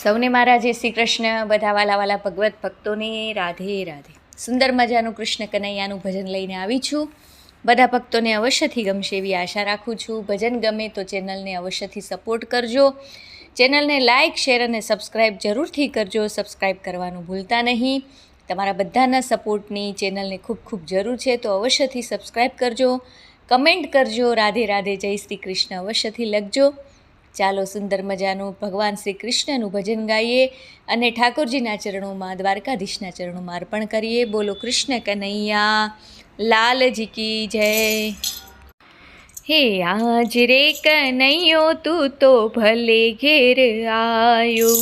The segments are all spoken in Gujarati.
સૌને મારા જય શ્રી કૃષ્ણ. બધા વાલા વાલા ભગવત ભક્તોને રાધે રાધે. સુંદર મજાનું કૃષ્ણ કનૈયાનું ભજન લઈને આવી છું. બધા ભક્તોને અવશ્યથી ગમશે એવી આશા રાખું છું. ભજન ગમે તો ચેનલને અવશ્યથી સપોર્ટ કરજો. ચેનલને લાઇક, શેર અને સબસ્ક્રાઈબ જરૂરથી કરજો. સબસ્ક્રાઈબ કરવાનું ભૂલતા નહીં. તમારા બધાના સપોર્ટની ચેનલને ખૂબ ખૂબ જરૂર છે, તો અવશ્યથી સબસ્ક્રાઈબ કરજો. કમેન્ટ કરજો, રાધે રાધે, જય શ્રી કૃષ્ણ અવશ્યથી લખજો. ચાલો સુંદર મજાનું ભગવાન શ્રી કૃષ્ણનું ભજન ગાઈએ અને ઠાકોરજીના ચરણોમાં, દ્વારકાધીશના ચરણોમાં અર્પણ કરીએ. બોલો કૃષ્ણ કનૈયા લાલજી કી જય. હે આજ રે કનૈયો તું તો ભલે ઘેર આયો,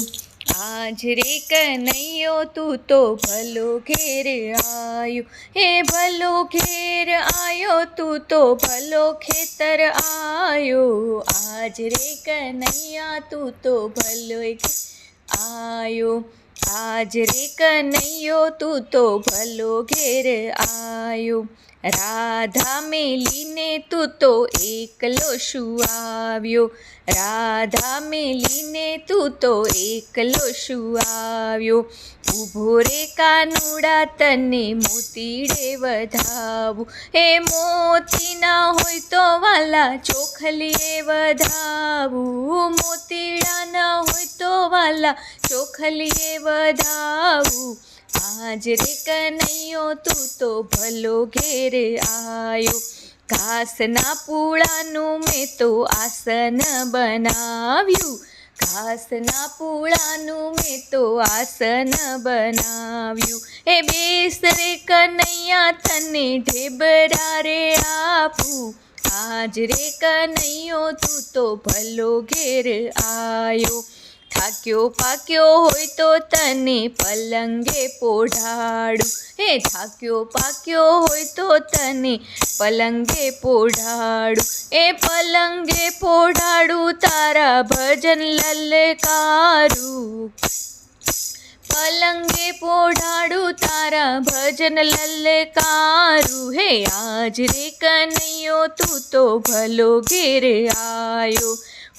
આજ રે કનૈયો તું તો ભલો ઘેર આયો. હે ભલો ઘેર આયો તું તો ભલો ખેતર આયો. આજ રે કનૈયા તું તો ભલો આયો, આજ રે કનૈયો તું તો ભલો ઘેર આયો. રાધા મેલીને તું તો એકલો શું આવ્યો, રાધા મેલીને તું તો એકલો શું આવ્યો. ઊભો રે કાનુડા તને મોતીડે વધાવું, હે મોતી ના હોય તો વાલા ચોખલીએ વધાવું. મોતીડા ના હોય તો વાલા ચોખલીએ વધાવું. આજ રે કનૈયો તું તો ભલો ઘેર આયો. ઘાસના પૂળાનું મેં તો આસન બનાવ્યું, ઘાસના પૂળાનું મેં તો આસન બનાવ્યું. એ બેસ રે કનૈયા તને ઢેબરા રે આપું. આજ રે કનૈયો તું તો ભલો ઘેર આયો. થાક્યો પાક્યો હોય તો તને પલંગે પોઢાડું, હે થાક્યો પાક્યો હોય તો તને પલંગે પોઢાડું. એ પલંગે પોઢાડું, તારા ભજન લલકારું. પલંગે પોઢાડું, તારા ભજન લલકારું. હે આજ રે કનૈયો તું તો ભલો ઘેર આયો.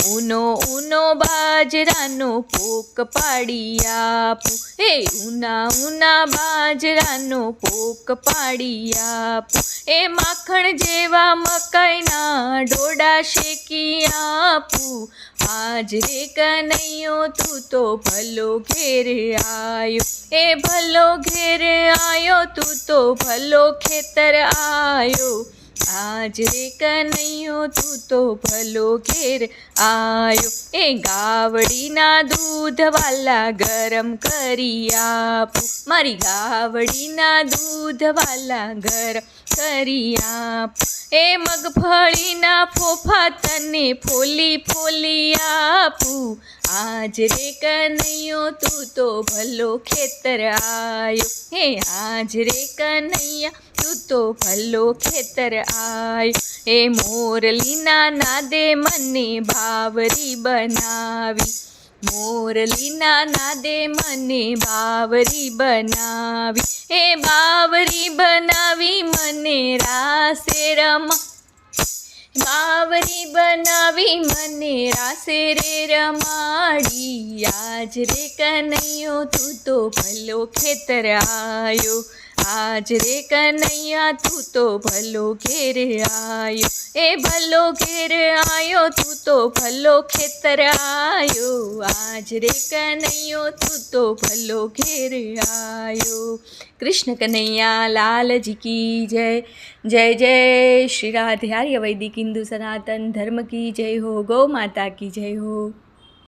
ઊનો ઊનો બાજરાનો પોક પાડી આપું, હે ઊના ઊના બાજરાનો પોક પાડી આપું. એ માખણ જેવા મકાઈના ડોડા શેકી આપું. આજ રે કનૈયો તું તો ભલો ઘેર આયો. એ ભલો ઘેર આયો તું તો ભલો ખેતર આયો. આજ રે કનૈયો તું તો ભલો ઘેર આયો. એ ગાવડીના દૂધ વાલા ગરમ કરી આપું, મારી ગાવડીના દૂધ વાલા ગરમ કરી આપું. એ મગફળીના ફોફા તને ફોલી ફોલી આપું. આજ રે કનૈયો તું તો ભલો ખેતર આયો. હે આજ રે કનૈયા તું તો ભલો ખેતર આયો. એ મોરલીના નાદે મને બાવરી બનાવી, મોરલીના નાદે મને બાવરી બનાવી. એ બાવરી બનાવી મને રાસે રમા, બાવરી બનાવી મને રાસે રે રમાડી. આજ રે કનૈયો તું તો ભલો ખેતર આયો. આજ રે કનૈયા તું તો ભલો ઘેર આયો. એ ભલો ઘેર આયો તું તો ભલો ખેતર આયો. આજ રે કનૈયો તું તો ભલો ઘેર આયો. કૃષ્ણ કનૈયા લાલજી કી જય. જય જય શ્રી રાધે. આર્ય વૈદિક હિન્દુ સનાતન ધર્મ કી જય હો. ગૌ માતા કી જય હો.